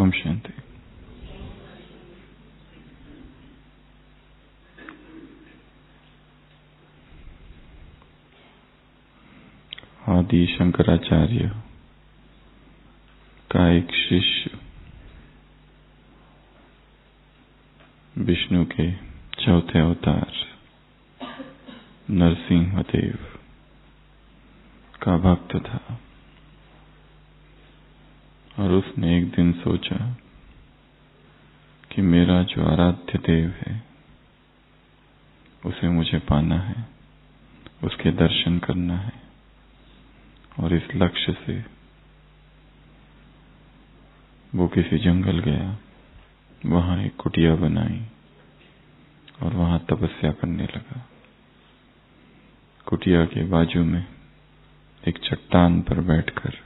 ओम शांति। आदि शंकराचार्य का एक शिष्य विष्णु के चौथे अवतार नरसिंहदेव का भक्त था और उसने एक दिन सोचा कि मेरा जो आराध्य देव है उसे मुझे पाना है, उसके दर्शन करना है। और इस लक्ष्य से वो किसी जंगल गया, वहां एक कुटिया बनाई और वहां तपस्या करने लगा। कुटिया के बाजू में एक चट्टान पर बैठकर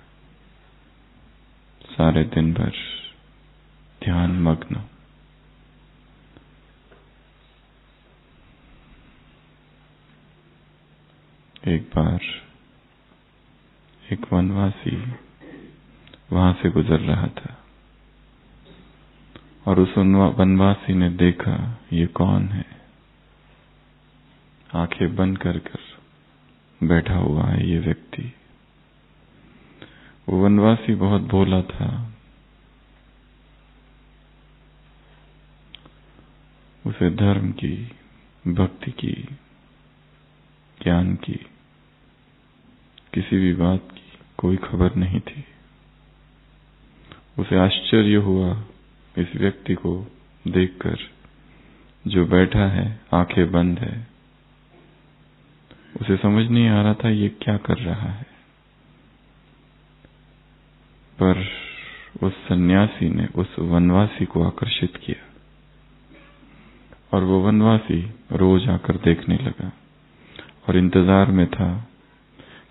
सारे दिन भर ध्यान मग्न। एक बार एक वनवासी वहां से गुजर रहा था और उस वनवासी ने देखा ये कौन है, आंखें बंद कर बैठा हुआ है ये व्यक्ति। वो वनवासी बहुत भोला था। उसे धर्म की, भक्ति की, ज्ञान की, किसी भी बात की कोई खबर नहीं थी। उसे आश्चर्य हुआ इस व्यक्ति को देखकर जो बैठा है, आंखें बंद है। उसे समझ नहीं आ रहा था ये क्या कर रहा है। पर उस सन्यासी ने उस वनवासी को आकर्षित किया और वो वनवासी रोज आकर देखने लगा और इंतजार में था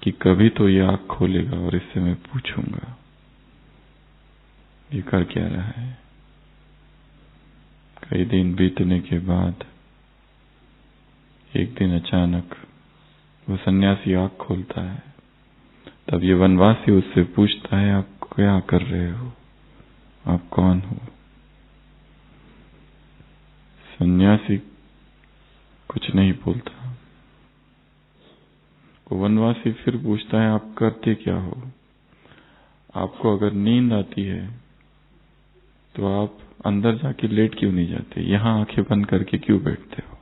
कि कभी तो ये आंख खोलेगा और इससे मैं पूछूंगा ये कर क्या रहा है। कई दिन बीतने के बाद एक दिन अचानक वो सन्यासी आंख खोलता है। तब ये वनवासी उससे पूछता है आप क्या कर रहे हो, आप कौन हो। सन्यासी कुछ नहीं बोलता। वो वनवासी फिर पूछता है आप करते क्या हो, आपको अगर नींद आती है तो आप अंदर जाके लेट क्यों नहीं जाते, यहां आंखें बंद करके क्यों बैठते हो।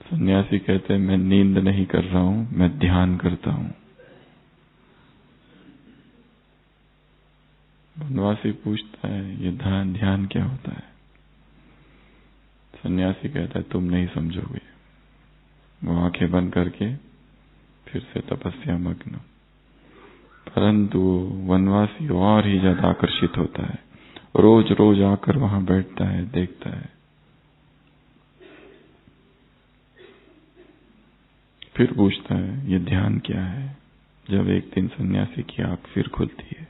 सन्यासी कहते हैं मैं नींद नहीं कर रहा हूं, मैं ध्यान करता हूं। वनवासी पूछता है ये ध्यान क्या होता है। सन्यासी कहता है तुम नहीं समझोगे। वो आंखें बंद करके फिर से तपस्या मग्न। परंतु वनवासी और ही ज्यादा आकर्षित होता है, रोज रोज आकर वहां बैठता है, देखता है। फिर पूछता है ये ध्यान क्या है। जब एक दिन सन्यासी की आंख फिर खुलती है,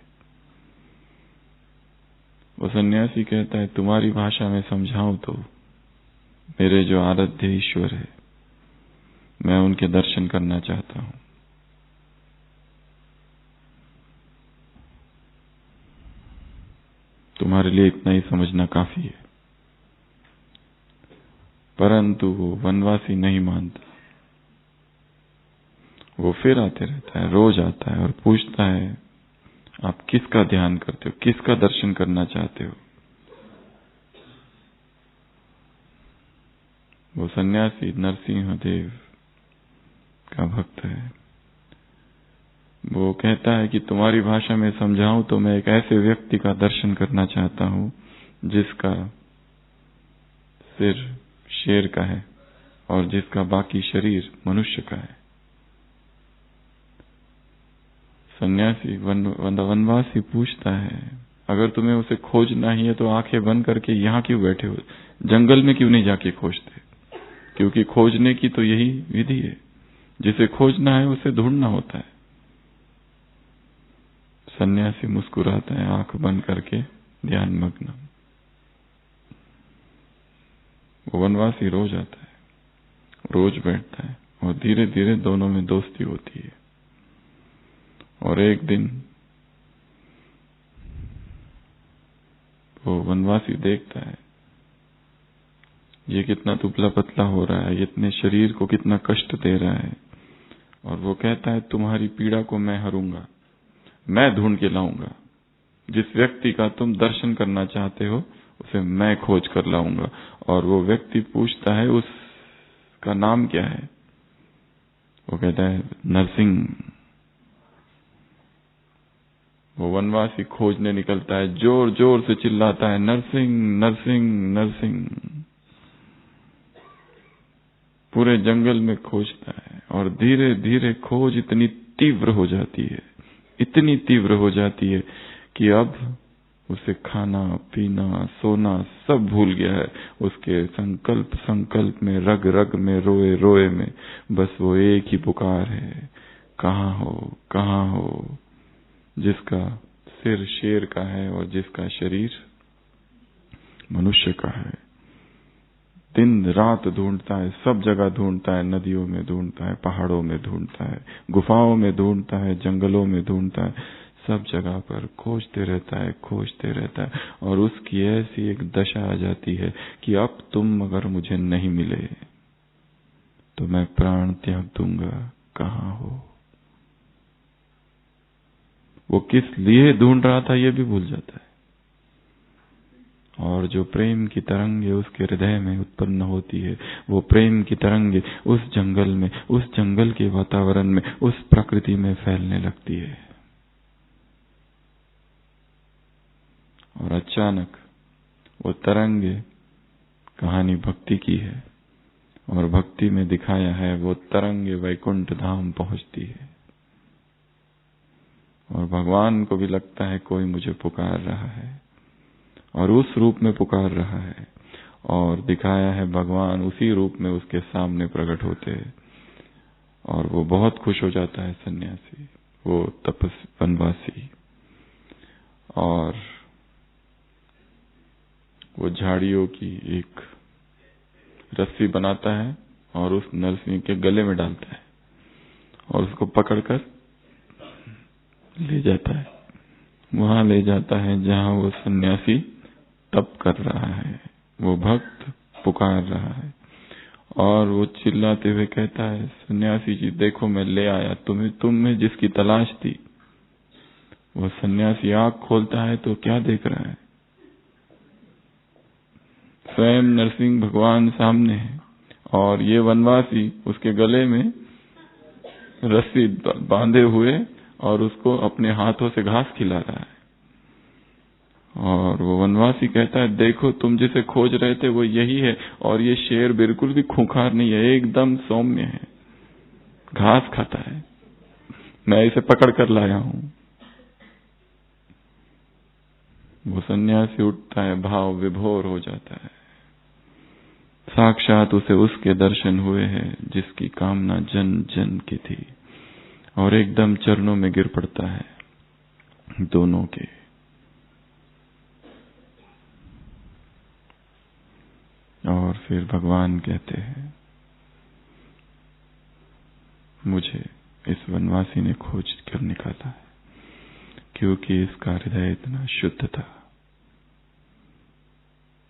वो सन्यासी कहता है तुम्हारी भाषा में समझाऊं तो मेरे जो आराध्य ईश्वर है मैं उनके दर्शन करना चाहता हूं। तुम्हारे लिए इतना ही समझना काफी है। परंतु वो वनवासी नहीं मानता। वो फिर आते रहता है, रोज आता है और पूछता है आप किसका ध्यान करते हो, किसका दर्शन करना चाहते हो। वो सन्यासी नरसिंहदेव का भक्त है। वो कहता है कि तुम्हारी भाषा में समझाऊं तो मैं एक ऐसे व्यक्ति का दर्शन करना चाहता हूं जिसका सिर शेर का है और जिसका बाकी शरीर मनुष्य का है। सन्यासी वनवासी पूछता है अगर तुम्हें उसे खोजना ही है तो आंखें बंद करके यहां क्यों बैठे हो, जंगल में क्यों नहीं जाके खोजते। क्योंकि खोजने की तो यही विधि है, जिसे खोजना है उसे ढूंढना होता है। सन्यासी मुस्कुराता है आंख बंद करके ध्यान मग्न। वो वनवासी रोज आता है, रोज बैठता है और धीरे धीरे दोनों में दोस्ती होती है। और एक दिन वनवासी देखता है ये कितना दुबला पतला हो रहा है, ये इतने शरीर को कितना कष्ट दे रहा है, और वो कहता है तुम्हारी पीड़ा को मैं हरूंगा, मैं ढूंढ के लाऊंगा। जिस व्यक्ति का तुम दर्शन करना चाहते हो उसे मैं खोज कर लाऊंगा। और वो व्यक्ति पूछता है उसका नाम क्या है? वो कहता है नरसिंह। वो वनवासी खोजने निकलता है, जोर जोर से चिल्लाता है नरसिंह नरसिंह नरसिंह। पूरे जंगल में खोजता है और धीरे धीरे खोज इतनी तीव्र हो जाती है, इतनी तीव्र हो जाती है कि अब उसे खाना पीना सोना सब भूल गया है। उसके संकल्प संकल्प में, रग रग में, रोए रोए में बस वो एक ही पुकार है, कहाँ हो कहाँ हो। जिसका सिर शेर का है और जिसका शरीर मनुष्य का है। दिन रात ढूंढता है, सब जगह ढूंढता है, नदियों में ढूंढता है, पहाड़ों में ढूंढता है, गुफाओं में ढूंढता है, जंगलों में ढूंढता है, सब जगह पर खोजते रहता है, खोजते रहता है। और उसकी ऐसी एक दशा आ जाती है कि अब तुम अगर मुझे नहीं मिले तो मैं प्राण त्याग दूंगा, कहाँ हो। वो किस लिए ढूंढ रहा था ये भी भूल जाता है। और जो प्रेम की तरंगे उसके हृदय में उत्पन्न होती है, वो प्रेम की तरंगे उस जंगल में, उस जंगल के वातावरण में, उस प्रकृति में फैलने लगती है। और अचानक वो तरंगे, कहानी भक्ति की है और भक्ति में दिखाया है, वो तरंगे वैकुंठ धाम पहुंचती है। और भगवान को भी लगता है कोई मुझे पुकार रहा है, और उस रूप में पुकार रहा है। और दिखाया है भगवान उसी रूप में उसके सामने प्रकट होते हैं। और वो बहुत खुश हो जाता है सन्यासी, वो वनवासी। और वो झाड़ियों की एक रस्सी बनाता है और उस नरसिंह के गले में डालता है और उसको पकड़कर ले जाता है, वहां ले जाता है जहां वो सन्यासी तप कर रहा है, वो भक्त पुकार रहा है। और वो चिल्लाते हुए कहता है, सन्यासी जी देखो मैं ले आया तुम्हें जिसकी तलाश थी। वो सन्यासी आंख खोलता है तो क्या देख रहा है? स्वयं नरसिंह भगवान सामने है और ये वनवासी उसके गले में रस्सी बांधे हुए और उसको अपने हाथों से घास खिला रहा है। और वो वनवासी कहता है, देखो तुम जिसे खोज रहे थे वो यही है, और ये शेर बिल्कुल भी खूंखार नहीं है, एकदम सौम्य है, घास खाता है, मैं इसे पकड़ कर लाया हूं। वो सन्यासी उठता है, भाव विभोर हो जाता है। साक्षात उसे उसके दर्शन हुए हैं जिसकी कामना जन जन की थी, और एकदम चरणों में गिर पड़ता है दोनों के। और फिर भगवान कहते हैं, मुझे इस वनवासी ने खोज कर निकाला है, क्योंकि इसका हृदय इतना शुद्ध था,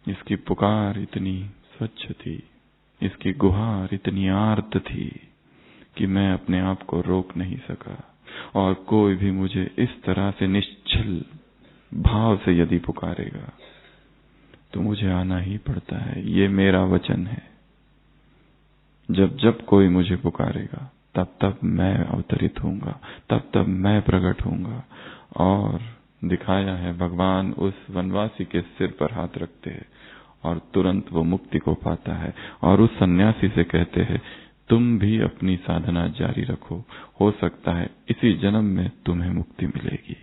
इसकी पुकार इतनी स्वच्छ थी, इसकी गुहार इतनी आर्त थी कि मैं अपने आप को रोक नहीं सका। और कोई भी मुझे इस तरह से निश्चल भाव से यदि पुकारेगा तो मुझे आना ही पड़ता है। ये मेरा वचन है, जब जब कोई मुझे पुकारेगा तब तब मैं अवतरित होऊंगा, तब तब मैं प्रकट होऊंगा। और दिखाया है भगवान उस वनवासी के सिर पर हाथ रखते हैं और तुरंत वो मुक्ति को पाता है। और उस सन्यासी से कहते हैं, तुम भी अपनी साधना जारी रखो, हो सकता है इसी जन्म में तुम्हें मुक्ति मिलेगी।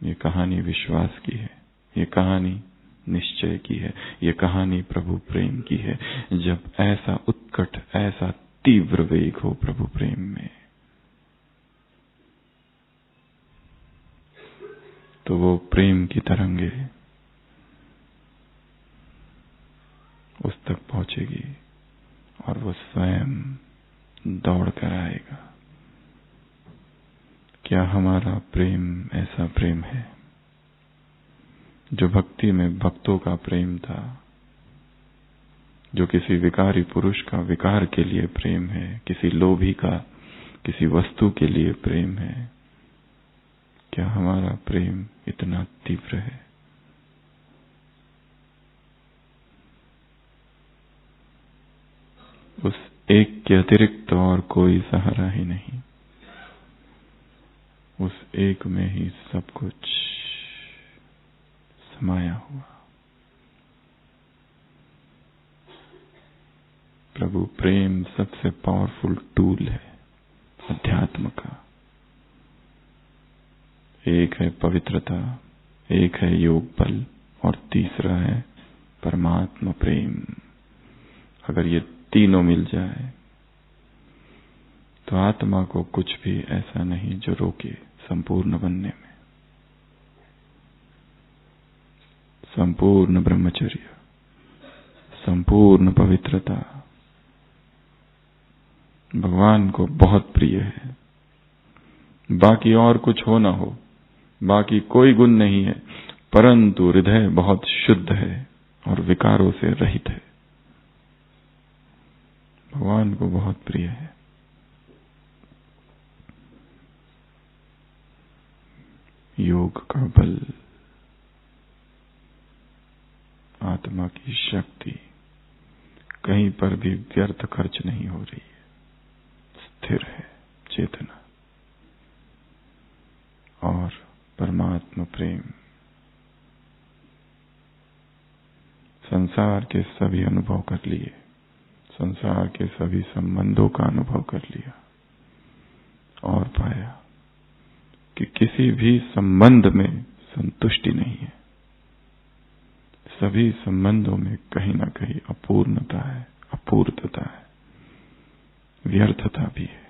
ये कहानी विश्वास की है, ये कहानी निश्चय की है, ये कहानी प्रभु प्रेम की है। जब ऐसा उत्कट, ऐसा तीव्र वेग हो प्रभु प्रेम में, तो वो प्रेम की तरंगे उस तक पहुंचेगी और वो स्वयं दौड़ कर आएगा। क्या हमारा प्रेम ऐसा प्रेम है? जो भक्ति में भक्तों का प्रेम था, जो किसी विकारी पुरुष का विकार के लिए प्रेम है, किसी लोभी का किसी वस्तु के लिए प्रेम है, क्या हमारा प्रेम इतना तीव्र है? उस एक के अतिरिक्त और कोई सहारा ही नहीं, उस एक में ही सब कुछ समाया हुआ। प्रभु प्रेम सबसे पावरफुल टूल है अध्यात्म का। एक है पवित्रता, एक है योग बल और तीसरा है परमात्मा प्रेम। अगर ये तीनों मिल जाए तो आत्मा को कुछ भी ऐसा नहीं जो रोके संपूर्ण बनने में। संपूर्ण ब्रह्मचर्य, संपूर्ण पवित्रता भगवान को बहुत प्रिय है। बाकी और कुछ हो ना हो, बाकी कोई गुण नहीं है, परंतु हृदय बहुत शुद्ध है और विकारों से रहित है। भगवान को बहुत प्रिय है। योग का बल, आत्मा की शक्ति कहीं पर भी व्यर्थ खर्च नहीं हो रही है, स्थिर है चेतना। और परमात्मा प्रेम संसार के सभी अनुभव कर लिए, संसार के सभी संबंधों का अनुभव कर लिया और पाया कि किसी भी संबंध में संतुष्टि नहीं है। सभी संबंधों में कहीं ना कहीं अपूर्णता है, अपूर्तता है, व्यर्थता भी है।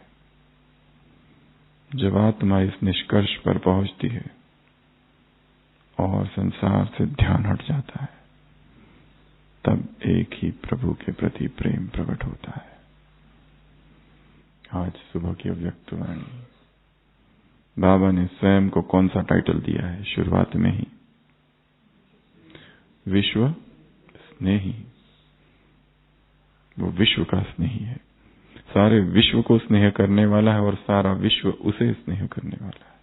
जब आत्मा इस निष्कर्ष पर पहुंचती है और संसार से ध्यान हट जाता है, तब एक ही प्रभु के प्रति प्रेम प्रकट होता है। आज सुबह की अव्यक्त वाणी, बाबा ने स्वयं को कौन सा टाइटल दिया है शुरुआत में ही? विश्व स्नेही। वो विश्व का स्नेही है, सारे विश्व को स्नेह करने वाला है और सारा विश्व उसे स्नेह करने वाला है।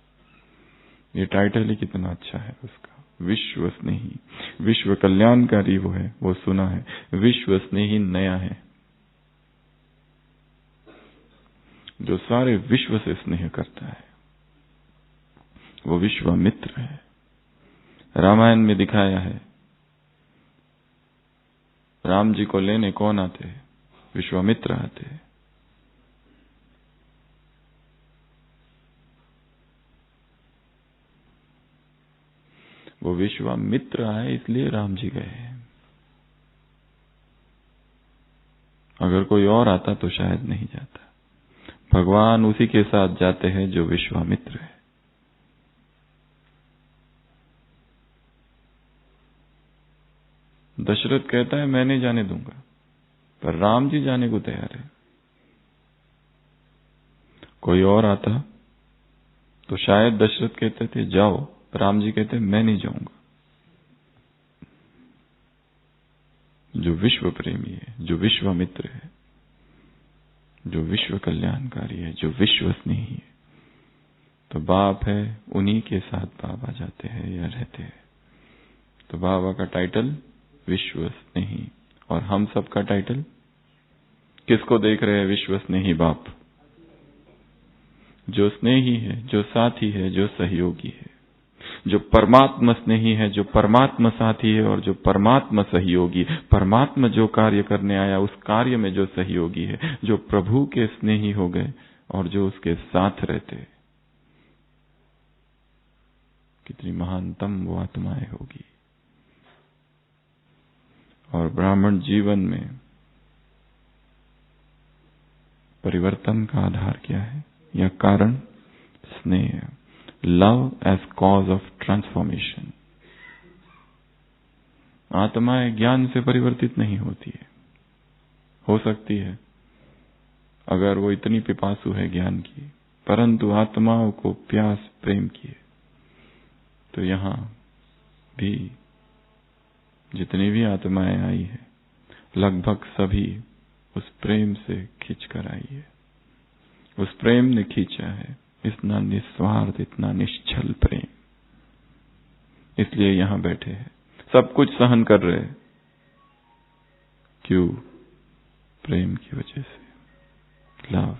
ये टाइटल ही कितना अच्छा है उसका, विश्व स्नेही। विश्व कल्याणकारी वो है, वो सुना है। विश्व स्नेही नया है, जो सारे विश्व से स्नेह करता है, वो विश्वामित्र है। रामायण में दिखाया है, राम जी को लेने कौन आते? विश्वामित्र आते। वो विश्वामित्र आए इसलिए राम जी गए। अगर कोई और आता तो शायद नहीं जाता। भगवान उसी के साथ जाते हैं जो विश्वामित्र है। दशरथ कहता है मैं नहीं जाने दूंगा, पर राम जी जाने को तैयार है। कोई और आता तो शायद दशरथ कहते थे जाओ, राम जी कहते मैं नहीं जाऊंगा। जो विश्व प्रेमी है, जो विश्वामित्र है, जो विश्व कल्याणकारी है, जो विश्व स्नेही है, तो बाप है उन्हीं के साथ बाबा जाते हैं या रहते हैं। तो बाबा का टाइटल विश्व स्नेही, और हम सब का टाइटल किसको देख रहे हैं? विश्व स्नेही बाप, जो स्नेही है, जो साथी है, जो सहयोगी है, जो परमात्मा स्नेही है, जो परमात्मा साथी है और जो परमात्मा सहयोगी। परमात्मा जो कार्य करने आया उस कार्य में जो सहयोगी है, जो प्रभु के स्नेही हो गए और जो उसके साथ रहते। कितनी महानतम वो आत्माएं होगी। और ब्राह्मण जीवन में परिवर्तन का आधार क्या है या कारण? स्नेह, love as cause of transformation. आत्माएं ज्ञान से परिवर्तित नहीं होती है। हो सकती है अगर वो इतनी पिपासु है ज्ञान की, परंतु आत्माओं को प्यास प्रेम की है। तो यहां भी जितनी भी आत्माएं आई है लगभग सभी उस प्रेम से खींच कर आई है। उस प्रेम ने खींचा है, इतना निस्वार्थ, इतना निश्चल प्रेम। इसलिए यहां बैठे हैं, सब कुछ सहन कर रहे हैं। क्यों? प्रेम की वजह से, लव।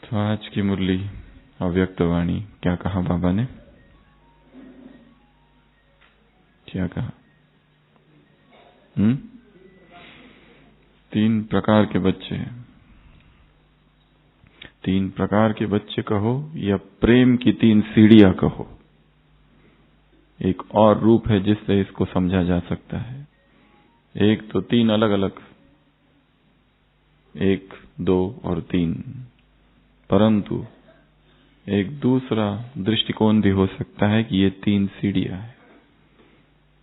तो आज की मुरली अव्यक्त वाणी, क्या कहा बाबा ने? क्या कहा? 3 प्रकार के बच्चे हैं। 3 प्रकार के बच्चे कहो या प्रेम की 3 सीढ़ियां कहो, एक और रूप है जिससे इसको समझा जा सकता है। एक तो 3 अलग अलग, 1, 2 और 3, परंतु एक दूसरा दृष्टिकोण भी हो सकता है कि ये 3 सीढ़ियां हैं।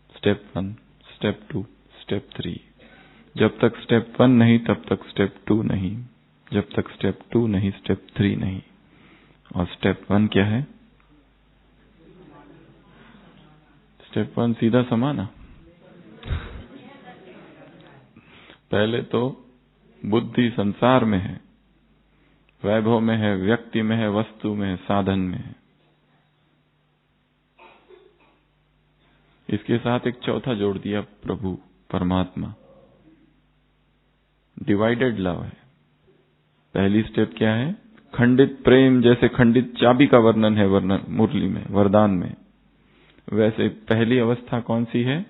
Step 1, step 2, step 3। जब तक स्टेप 1 नहीं तब तक स्टेप 2 नहीं, जब तक स्टेप 2 नहीं स्टेप 3 नहीं। और स्टेप 1 क्या है? स्टेप 1 सीधा समाना। पहले तो बुद्धि संसार में है, वैभव में है, व्यक्ति में है, वस्तु में है, साधन में है। इसके साथ एक चौथा जोड़ दिया, प्रभु परमात्मा। डिवाइडेड लव है। पहली स्टेप क्या है? खंडित प्रेम, जैसे खंडित चाबी का वर्णन है मुरली में, वरदान में, वैसे पहली अवस्था कौन सी है?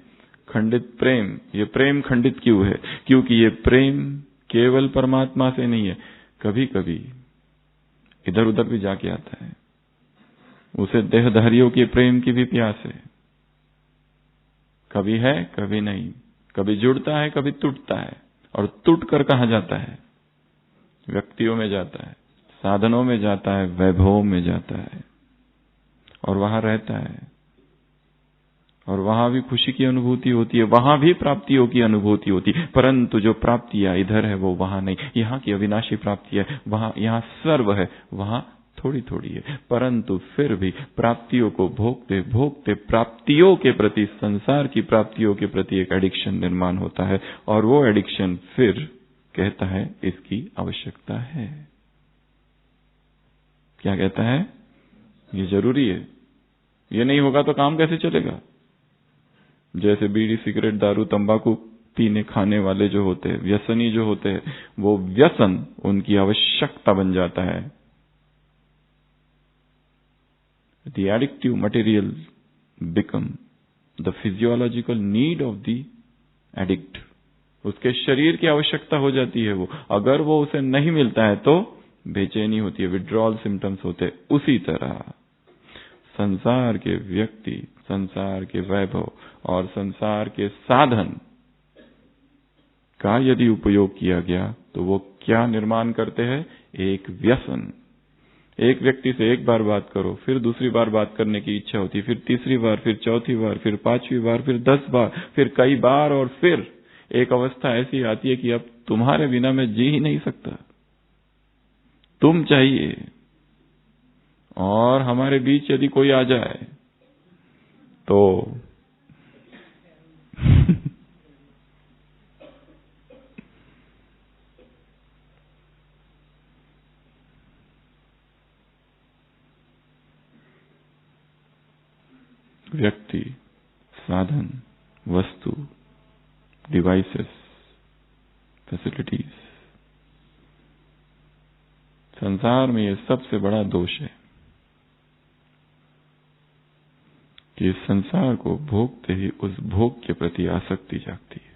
खंडित प्रेम। ये प्रेम खंडित क्यों है? क्योंकि ये प्रेम केवल परमात्मा से नहीं है, कभी कभी इधर उधर भी जाके आता है। उसे देहधारियों के प्रेम की भी प्यास है, कभी है कभी नहीं, कभी जुड़ता है कभी टूटता है। और टूट कर कहां जाता है? व्यक्तियों में जाता है, साधनों में जाता है, वैभवों में जाता है, और वहां रहता है, और वहां भी खुशी की अनुभूति होती है, वहां भी प्राप्तियों की अनुभूति होती है। परंतु जो प्राप्तियां इधर है वो वहां नहीं। यहां की अविनाशी प्राप्ति है, वहां, यहां सर्व है, वहां थोड़ी थोड़ी है। परंतु फिर भी प्राप्तियों को भोगते भोगते प्राप्तियों के प्रति, संसार की प्राप्तियों के प्रति एक एडिक्शन निर्माण होता है, और वो एडिक्शन फिर कहता है इसकी आवश्यकता है। क्या कहता है? ये जरूरी है, ये नहीं होगा तो काम कैसे चलेगा? जैसे बीड़ी, सिगरेट, दारू, तंबाकू पीने खाने वाले जो होते हैं, व्यसनी जो होते हैं, वो व्यसन उनकी आवश्यकता बन जाता है। The addictive material become the physiological need of the addict. उसके शरीर की आवश्यकता हो जाती है वो। अगर वो उसे नहीं मिलता है तो बेचैनी होती है, विड्रॉल सिम्टम्स होते हैं। उसी तरह संसार के व्यक्ति, संसार के वैभव और संसार के साधन का यदि उपयोग किया गया तो वो क्या निर्माण करते हैं? एक व्यसन। एक व्यक्ति से एक बार बात करो, फिर दूसरी बार बात करने की इच्छा होती है, फिर तीसरी बार, फिर चौथी बार, फिर 5वीं बार, फिर 10 बार, फिर कई बार, और फिर एक अवस्था ऐसी आती है कि अब तुम्हारे बिना मैं जी ही नहीं सकता, तुम चाहिए। और हमारे बीच यदि कोई आ जाए तो व्यक्ति, साधन, वस्तु, डिवाइसेस, फैसिलिटीज, संसार में ये सबसे बड़ा दोष है कि इस संसार को भोगते ही उस भोग के प्रति आसक्ति जागती है।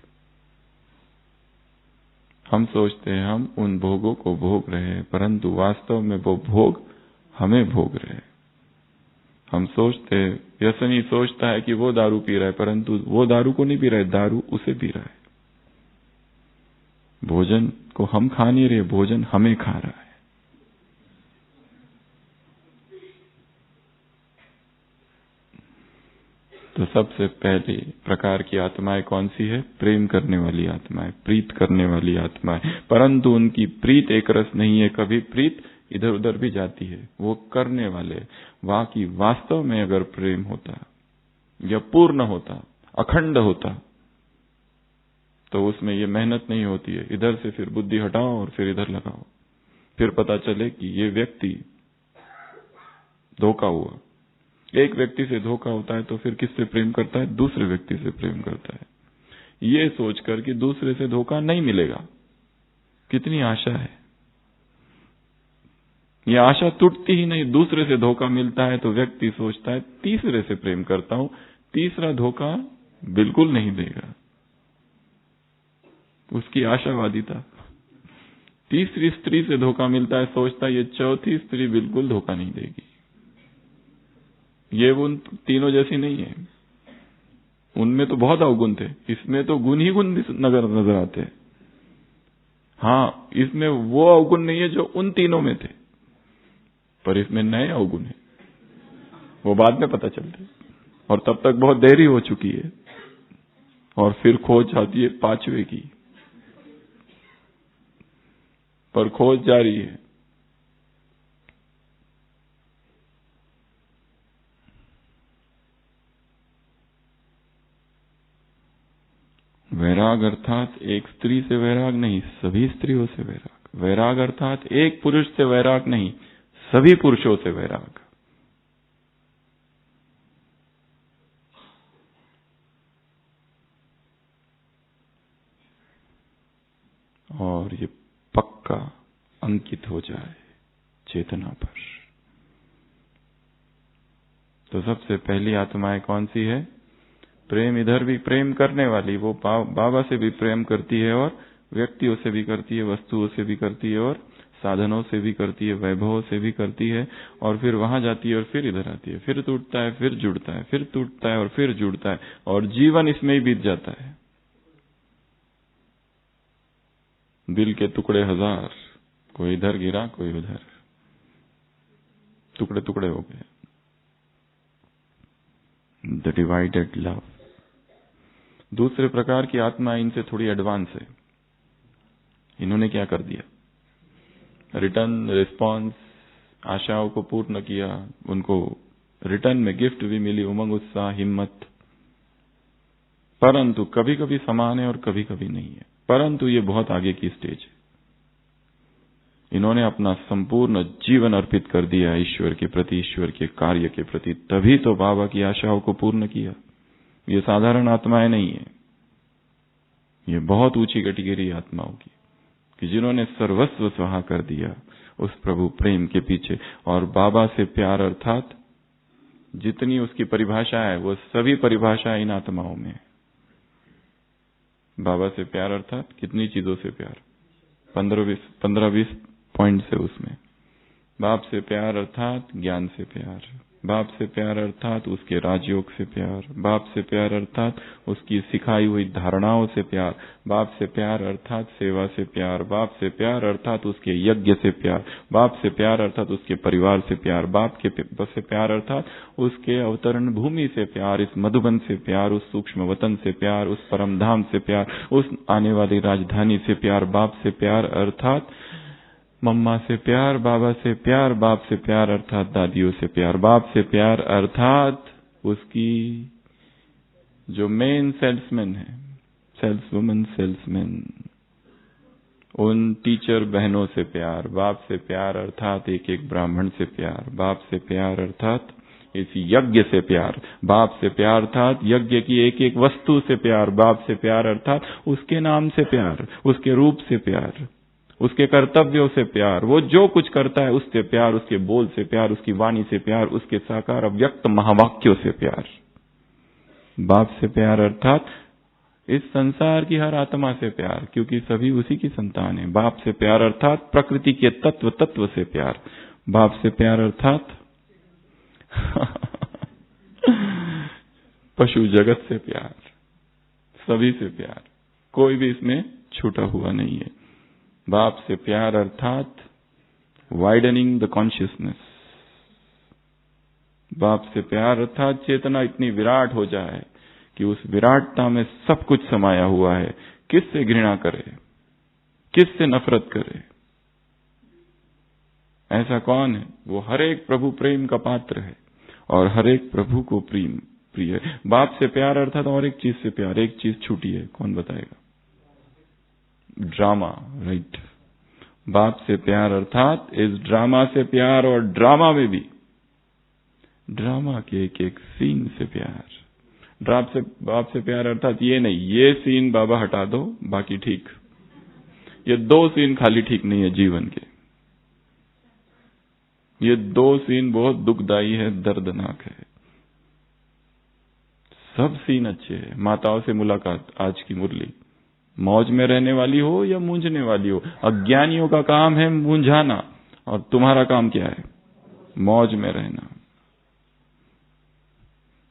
हम सोचते हैं हम उन भोगों को भोग रहे हैं, परंतु वास्तव में वो भोग हमें भोग रहे हैं। हम सोचते हैं, व्यसनी सोचता है कि वो दारू पी रहा है, परंतु वो दारू को नहीं पी रहा है, दारू उसे पी रहा है। भोजन को हम खा नहीं रहे, भोजन हमें खा रहा है। तो सबसे पहली प्रकार की आत्माएं कौन सी है? प्रेम करने वाली आत्माएं, प्रीत करने वाली आत्माएं। परंतु उनकी प्रीत एक रस नहीं है, कभी प्रीत इधर उधर भी जाती है। वो करने वाले, वाकई वास्तव में अगर प्रेम होता या पूर्ण होता, अखंड होता, तो उसमें ये मेहनत नहीं होती है। इधर से फिर बुद्धि हटाओ और फिर इधर लगाओ, फिर पता चले कि ये व्यक्ति धोखा हुआ। एक व्यक्ति से धोखा होता है तो फिर किससे प्रेम करता है? दूसरे व्यक्ति से प्रेम करता है, ये सोचकर कि दूसरे से धोखा नहीं मिलेगा। कितनी आशा है, ये आशा टूटती ही नहीं। दूसरे से धोखा मिलता है तो व्यक्ति सोचता है तीसरे से प्रेम करता हूं, तीसरा धोखा बिल्कुल नहीं देगा। उसकी आशावादिता। तीसरी स्त्री से धोखा मिलता है, सोचता है ये चौथी स्त्री बिल्कुल धोखा नहीं देगी, ये उन तीनों जैसी नहीं है। उनमें तो बहुत अवगुण थे, इसमें तो गुण ही गुण नजर आते हैं। हाँ, इसमें वो अवगुण नहीं है जो उन तीनों में थे, पर इसमें नए अवगुण है, वो बाद में पता चलते हैं, और तब तक बहुत देरी हो चुकी है, और फिर खोज आती है पांचवे की, पर खोज जारी है। वैराग अर्थात एक स्त्री से वैराग नहीं, सभी स्त्रियों से वैराग। वैराग अर्थात एक पुरुष से वैराग नहीं, सभी पुरुषों से वैराग। और ये पक्का अंकित हो जाए चेतना पर। तो सबसे पहली आत्माएं कौन सी है? प्रेम, इधर भी प्रेम करने वाली, वो बाबा से भी प्रेम करती है, और व्यक्तियों से भी करती है, वस्तुओं से भी करती है, और साधनों से भी करती है, वैभवों से भी करती है, और फिर वहां जाती है और फिर इधर आती है, फिर टूटता है, फिर जुड़ता है, फिर टूटता है और फिर जुड़ता है, और जीवन इसमें ही बीत जाता है। दिल के टुकड़े हजार, कोई इधर गिरा, कोई उधर, टुकड़े टुकड़े हो गए। The divided love. दूसरे प्रकार की आत्मा इनसे थोड़ी एडवांस है। इन्होंने क्या कर दिया? रिटर्न रिस्पॉन्स, आशाओं को पूर्ण किया, उनको रिटर्न में गिफ्ट भी मिली, उमंग, उत्साह, हिम्मत, परंतु कभी कभी समान है और कभी कभी नहीं है। परंतु ये बहुत आगे की स्टेज है। इन्होंने अपना संपूर्ण जीवन अर्पित कर दिया ईश्वर के प्रति, ईश्वर के कार्य के प्रति, तभी तो बाबा की आशाओं को पूर्ण किया। ये साधारण आत्माएं नहीं है, ये बहुत ऊंची कैटेगरी आत्माओं की, कि जिन्होंने सर्वस्व स्वाहा कर दिया उस प्रभु प्रेम के पीछे। और बाबा से प्यार अर्थात जितनी उसकी परिभाषा है, वो सभी परिभाषा इन आत्माओं में है। बाबा से प्यार अर्थात कितनी चीजों से प्यार? 15-20 पॉइंट से उसमें। बाप से प्यार अर्थात ज्ञान से प्यार, बाप से प्यार अर्थात उसके राजयोग से प्यार, बाप से प्यार अर्थात उसकी सिखाई हुई धारणाओं से प्यार, बाप से प्यार अर्थात सेवा से प्यार, बाप से प्यार अर्थात उसके यज्ञ से प्यार, बाप से प्यार अर्थात उसके परिवार से प्यार, बाप से प्यार अर्थात उसके अवतरण भूमि से प्यार, इस मधुबन से प्यार, उस सूक्ष्म वतन से प्यार, उस परम धाम से प्यार, उस आने वाली राजधानी से प्यार। बाप से प्यार अर्थात मम्मा से प्यार, बाबा से प्यार, बाप से प्यार अर्थात दादियों से प्यार, बाप से प्यार अर्थात उसकी जो मेन सेल्समैन है, सेल्सवुमन, सेल्समैन, उन टीचर बहनों से प्यार। बाप से प्यार अर्थात एक एक ब्राह्मण से प्यार, बाप से प्यार अर्थात इस यज्ञ से प्यार, बाप से प्यार अर्थात यज्ञ की एक एक वस्तु से प्यार, बाप से प्यार अर्थात उसके नाम से प्यार, उसके रूप से प्यार, उसके कर्तव्यों से प्यार, वो जो कुछ करता है उससे प्यार, उसके बोल से प्यार, उसकी वाणी से प्यार, उसके साकार अव्यक्त महावाक्यों से प्यार। बाप से प्यार अर्थात इस संसार की हर आत्मा से प्यार, क्योंकि सभी उसी की संतान है। बाप से प्यार अर्थात प्रकृति के तत्व से प्यार, बाप से प्यार अर्थात पशु जगत से प्यार, सभी से प्यार, कोई भी इसमें छूटा हुआ नहीं है। बाप से प्यार अर्थात वाइडनिंग द कॉन्शियसनेस, बाप से प्यार अर्थात चेतना इतनी विराट हो जाए कि उस विराटता में सब कुछ समाया हुआ है। किससे घृणा करे, किससे नफरत करे, ऐसा कौन है? वो हर एक प्रभु प्रेम का पात्र है और हर एक प्रभु को प्रिय है। बाप से प्यार अर्थात और एक चीज से प्यार, एक चीज छूटी है, कौन बताएगा? Drama, right. बाप से प्यार अर्थात इस ड्रामा से प्यार, और ड्रामा में भी ड्रामा के एक एक सीन से प्यार। बाप से प्यार अर्थात ये नहीं, ये सीन बाबा हटा दो बाकी ठीक। ये 2 सीन खाली ठीक नहीं है जीवन के, ये 2 सीन बहुत दुखदाई है, दर्दनाक है। सब सीन अच्छे हैं। माताओं से मुलाकात, आज की मुरली, मौज में रहने वाली हो या मूंझने वाली हो। अज्ञानियों का काम है मूंझाना, और तुम्हारा काम क्या है? मौज में रहना।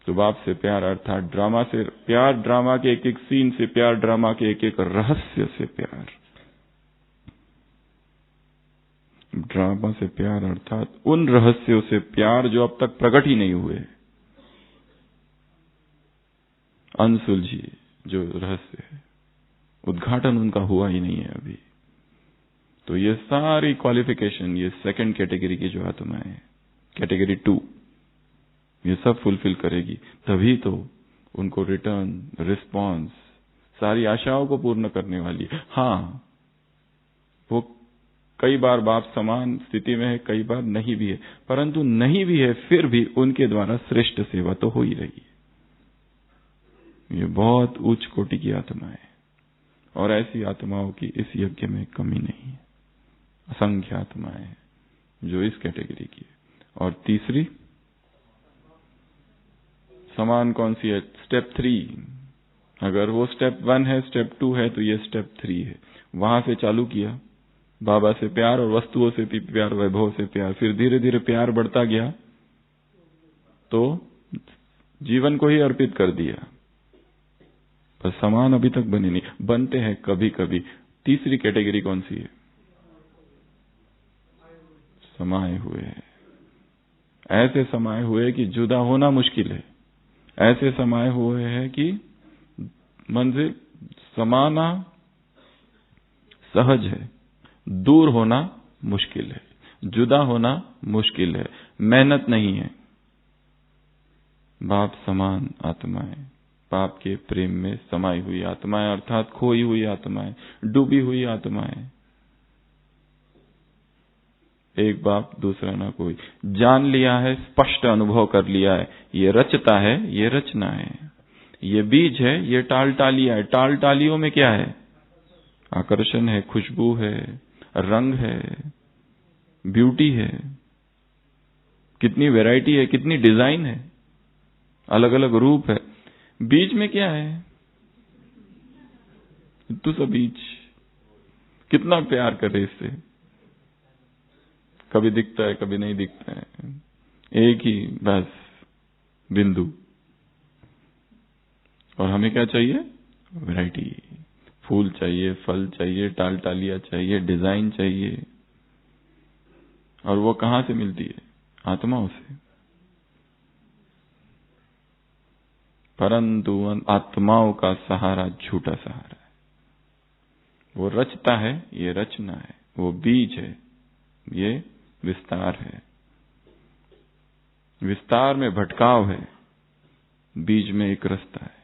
तो बाप से प्यार अर्थात ड्रामा से प्यार, ड्रामा के एक एक सीन से प्यार, ड्रामा के एक एक रहस्य से प्यार। ड्रामा से प्यार अर्थात उन रहस्यों से प्यार जो अब तक प्रकट ही नहीं हुए, अनसुलझी जो रहस्य है, उद्घाटन उनका हुआ ही नहीं है अभी। तो ये सारी क्वालिफिकेशन, ये सेकंड कैटेगरी की जो आत्माएं है, कैटेगरी 2, ये सब फुलफिल करेगी, तभी तो उनको रिटर्न, रिस्पॉन्स, सारी आशाओं को पूर्ण करने वाली है। हाँ, वो कई बार बाप समान स्थिति में है, कई बार नहीं भी है, परंतु नहीं भी है फिर भी उनके द्वारा श्रेष्ठ सेवा तो हो ही रही है। ये बहुत उच्च कोटि की आत्मा है, और ऐसी आत्माओं की इस यज्ञ में कमी नहीं है। असंख्य आत्माएं हैं जो इस कैटेगरी की है। और तीसरी समान कौन सी है? स्टेप 3। अगर वो स्टेप 1 है, स्टेप 2 है, तो ये स्टेप 3 है। वहां से चालू किया, बाबा से प्यार और वस्तुओं से भी प्यार, वैभव से प्यार, फिर धीरे धीरे प्यार बढ़ता गया तो जीवन को ही अर्पित कर दिया। पर समान अभी तक बने नहीं, बनते हैं कभी कभी। तीसरी कैटेगरी कौन सी है? समाये हुए हैं। ऐसे समाये हुए कि जुदा होना मुश्किल है, ऐसे समाये हुए हैं कि मंजिल समाना सहज है, दूर होना मुश्किल है, जुदा होना मुश्किल है, मेहनत नहीं है। बाप समान आत्माएं, बाप के प्रेम में समाई हुई आत्माएं, अर्थात खोई हुई आत्माएं, डूबी हुई आत्माएं। एक बाप दूसरा ना कोई, जान लिया है, स्पष्ट अनुभव कर लिया है, ये रचता है, ये रचना है, ये बीज है, ये टाल टालिया है। टाल टालियों में क्या है? आकर्षण है, खुशबू है, रंग है, ब्यूटी है, कितनी वैरायटी है, कितनी डिजाइन है, अलग अलग रूप है। बीज में क्या है? तू सा बीज, कितना प्यार करे इससे, कभी दिखता है कभी नहीं दिखता है, एक ही बस बिंदु। और हमें क्या चाहिए? वैरायटी, फूल चाहिए, फल चाहिए, टाल टालिया चाहिए, डिजाइन चाहिए। और वो कहां से मिलती है? आत्माओं से। परंतु आत्माओं का सहारा झूठा सहारा है। वो रचता है, ये रचना है, वो बीज है, ये विस्तार है। विस्तार में भटकाव है, बीज में एक रास्ता है।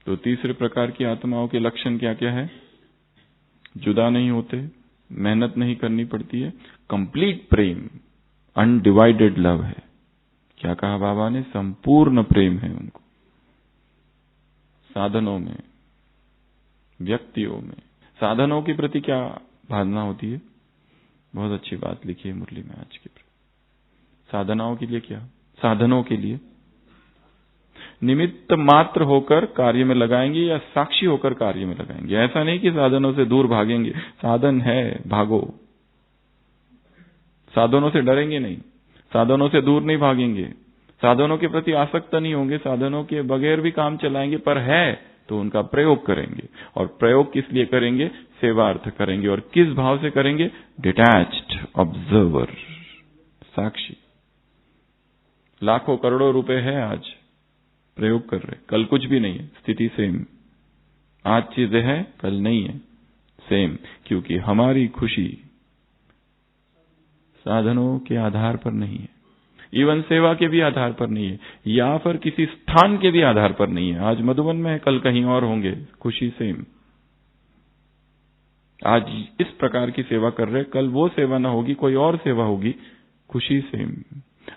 तो तीसरे प्रकार की आत्माओं के लक्षण क्या क्या है? जुदा नहीं होते, मेहनत नहीं करनी पड़ती है, कंप्लीट प्रेम, अनडिवाइडेड लव है। क्या कहा बाबा ने? संपूर्ण प्रेम है उनको, साधनों में, व्यक्तियों में। साधनों के प्रति क्या भावना होती है? बहुत अच्छी बात लिखी है मुरली में आज की। साधनाओं के लिए क्या? साधनों के लिए निमित्त मात्र होकर कार्य में लगाएंगे या साक्षी होकर कार्य में लगाएंगे। ऐसा नहीं कि साधनों से दूर भागेंगे, साधन है भागो, साधनों से डरेंगे नहीं, साधनों से दूर नहीं भागेंगे, साधनों के प्रति आसक्त नहीं होंगे, साधनों के बगैर भी काम चलाएंगे, पर है तो उनका प्रयोग करेंगे। और प्रयोग किस लिए करेंगे? सेवार्थ करेंगे। और किस भाव से करेंगे? डिटैच्ड ऑब्जर्वर, साक्षी। लाखों करोड़ों रुपए है आज, प्रयोग कर रहे, कल कुछ भी नहीं है, स्थिति सेम। आज चीजें हैं, कल नहीं है, सेम। क्योंकि हमारी खुशी साधनों के आधार पर नहीं है। इवन सेवा के भी आधार पर नहीं है, या फिर किसी स्थान के भी आधार पर नहीं है। आज मधुबन में है, कल कहीं और होंगे, खुशी सेम। आज इस प्रकार की सेवा कर रहे, कल वो सेवा ना होगी, कोई और सेवा होगी, खुशी सेम।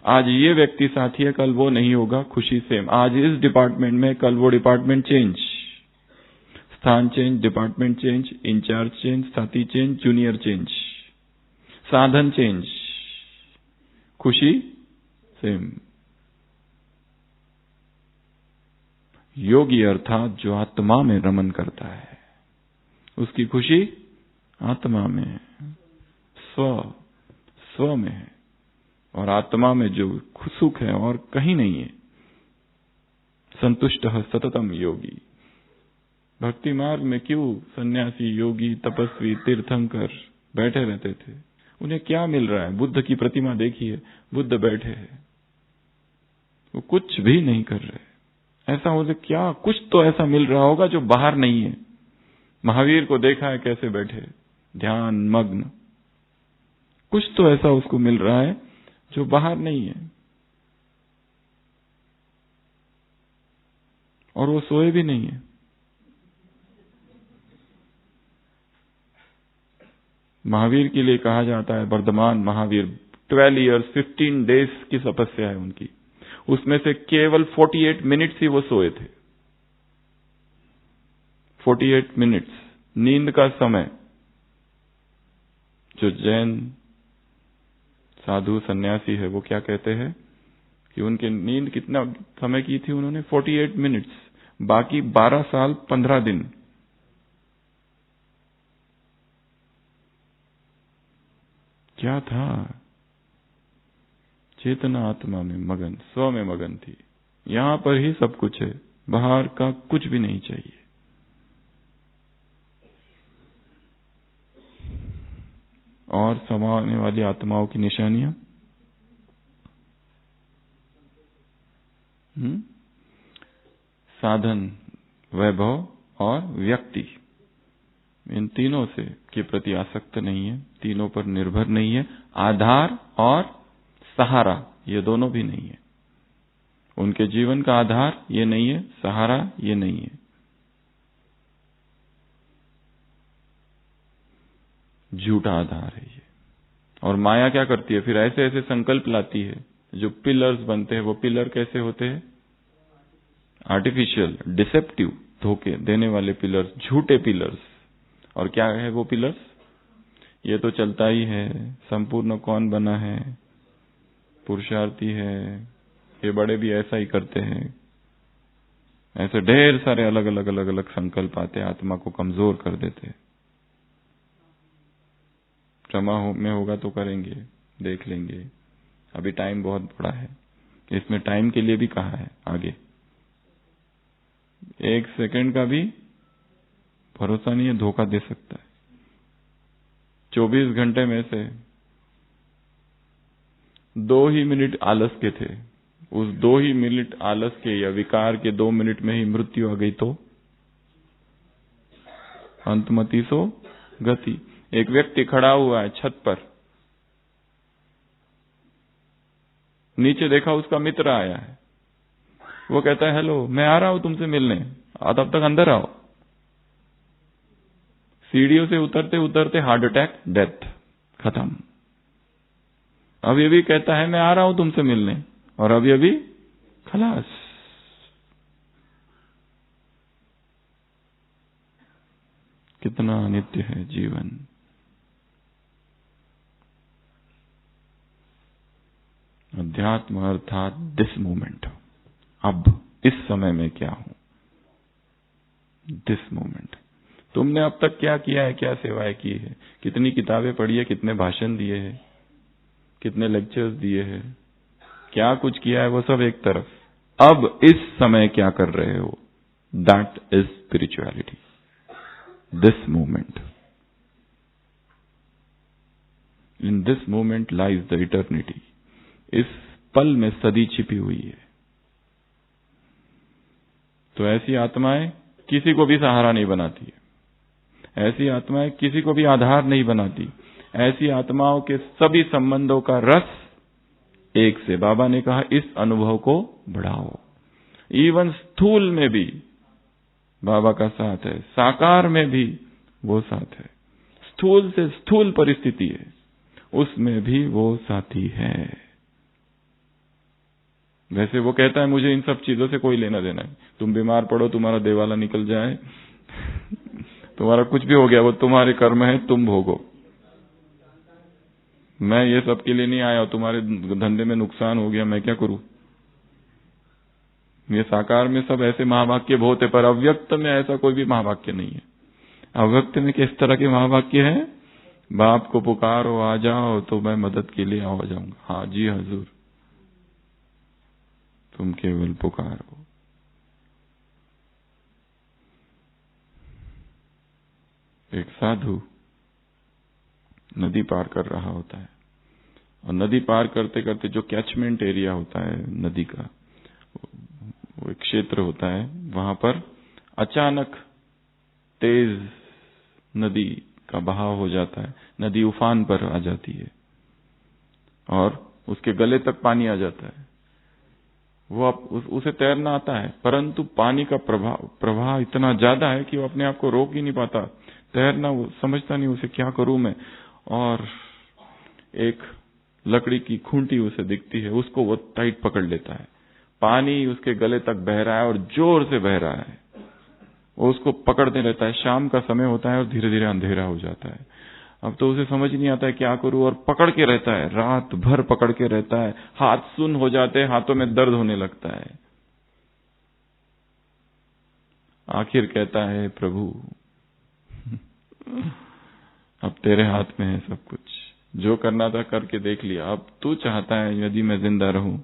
आज ये व्यक्ति साथी है, कल वो नहीं होगा, खुशी सेम। आज इस डिपार्टमेंट में, कल वो डिपार्टमेंट चेंज, स्थान change, department change, incharge change, साथी चेंज, जूनियर चेंज, साधन चेंज, खुशी सेम। योगी अर्थात जो आत्मा में रमन करता है, उसकी खुशी आत्मा में है, स्व में है, और आत्मा में जो सुख है और कहीं नहीं है। संतुष्ट सततम योगी। भक्ति मार्ग में क्यों सन्यासी, योगी, तपस्वी, तीर्थंकर बैठे रहते थे? उन्हें क्या मिल रहा है? बुद्ध की प्रतिमा देखिए, बुद्ध बैठे हैं, वो कुछ भी नहीं कर रहे। ऐसा हो क्या, कुछ तो ऐसा मिल रहा होगा जो बाहर नहीं है। महावीर को देखा है कैसे बैठे, ध्यान मग्न, कुछ तो ऐसा उसको मिल रहा है जो बाहर नहीं है। और वो सोए भी नहीं है। महावीर के लिए कहा जाता है, वर्धमान महावीर 12 ईयर्स 15 डेज की तपस्या है उनकी, उसमें से केवल 48 मिनट्स ही वो सोए थे। 48 मिनट्स नींद का समय। जो जैन साधु सन्यासी है वो क्या कहते हैं कि उनकी नींद कितना समय की थी उन्होंने? 48 मिनट्स। बाकी 12 साल 15 दिन। क्या था? चेतना आत्मा में मगन, स्व में मगन थी। यहां पर ही सब कुछ है, बाहर का कुछ भी नहीं चाहिए। और समाने वाली आत्माओं की निशानियां, साधन, वैभव और व्यक्ति, इन तीनों से के प्रति आसक्त नहीं है, तीनों पर निर्भर नहीं है। आधार और सहारा ये दोनों भी नहीं है। उनके जीवन का आधार ये नहीं है, सहारा ये नहीं है। झूठा आधार है ये। और माया क्या करती है फिर? ऐसे ऐसे संकल्प लाती है। जो पिलर्स बनते हैं वो पिलर कैसे होते हैं? आर्टिफिशियल, डिसेप्टिव, धोखे देने वाले पिलर्स, झूठे पिलर्स। और क्या है वो पिलर्स? ये तो चलता ही है, संपूर्ण कौन बना है, पुरुषार्थी है, ये बड़े भी ऐसा ही करते हैं। ऐसे ढेर सारे अलग अलग अलग अलग संकल्प आते हैं, आत्मा को कमजोर कर देते हैं। क्षमा में होगा तो करेंगे, देख लेंगे, अभी टाइम बहुत बड़ा है। इसमें टाइम के लिए भी कहा है आगे। 1 सेकंड का भी भरोसा नहीं है, धोखा दे सकता है। 24 घंटे में से 2 ही मिनट आलस के थे, उस 2 ही मिनट आलस के या विकार के 2 मिनट में ही मृत्यु आ गई तो अंतमति सो गति। एक व्यक्ति खड़ा हुआ है छत पर, नीचे देखा उसका मित्र आया है, वो कहता है हेलो मैं आ रहा हूं तुमसे मिलने, तब तक अंदर आओ। सीढ़ियों से उतरते उतरते हार्ट अटैक, डेथ, खत्म। अब ये भी कहता है मैं आ रहा हूं तुमसे मिलने, और अभी अभी खलास। कितना अनित्य है जीवन। अध्यात्म अर्थात दिस मोमेंट, अब इस समय में क्या हूं, दिस मोमेंट। तुमने अब तक क्या किया है, क्या सेवाएं की है, कितनी किताबें पढ़ी है, कितने भाषण दिए हैं, कितने लेक्चर्स दिए हैं, क्या कुछ किया है, वो सब एक तरफ। अब इस समय क्या कर रहे हो, that is spirituality, this moment. In this moment lies the eternity. इस पल में सदी छिपी हुई है। तो ऐसी आत्माएं किसी को भी सहारा नहीं बनाती है, ऐसी आत्माएं किसी को भी आधार नहीं बनाती। ऐसी आत्माओं के सभी संबंधों का रस एक से। बाबा ने कहा इस अनुभव को बढ़ाओ। इवन स्थूल में भी बाबा का साथ है, साकार में भी वो साथ है, स्थूल से स्थूल परिस्थिति है उसमें भी वो साथी है। वैसे वो कहता है मुझे इन सब चीजों से कोई लेना देना है, तुम बीमार पड़ो, तुम्हारा देवाला निकल जाए, तुम्हारा कुछ भी हो गया, वो तुम्हारे कर्म है, तुम भोगो, मैं ये सब के लिए नहीं आया, तुम्हारे धंधे में नुकसान हो गया, मैं क्या करूं। ये साकार में सब ऐसे महावाक्य बहुत है, पर अव्यक्त में ऐसा कोई भी महावाक्य नहीं है। अव्यक्त में किस तरह के महावाक्य है? बाप को पुकारो आ जाओ तो मैं मदद के लिए आ जाऊंगा। हाँ जी हजूर, तुम केवल पुकारो। एक साधु नदी पार कर रहा होता है और नदी पार करते करते जो कैचमेंट एरिया होता है नदी का, वो एक क्षेत्र होता है, वहां पर अचानक तेज नदी का बहाव हो जाता है, नदी उफान पर आ जाती है और उसके गले तक पानी आ जाता है। वो उसे तैरना आता है, परंतु पानी का प्रवाह इतना ज्यादा है कि वो अपने आप को रोक ही नहीं पाता, तैरना वो समझता नहीं उसे क्या करूं मैं। और एक लकड़ी की खूंटी उसे दिखती है, उसको वो टाइट पकड़ लेता है। पानी उसके गले तक बह रहा है और जोर से बह रहा है, वो उसको पकड़ते रहता है। शाम का समय होता है और धीरे धीरे अंधेरा हो जाता है। अब तो उसे समझ नहीं आता है क्या करूं, और पकड़ के रहता है, रात भर पकड़ के रहता है। हाथ सुन्न हो जाते हैं, हाथों में दर्द होने लगता है। आखिर कहता है प्रभु अब तेरे हाथ में है सब कुछ, जो करना था करके देख लिया, अब तू चाहता है यदि मैं जिंदा रहूं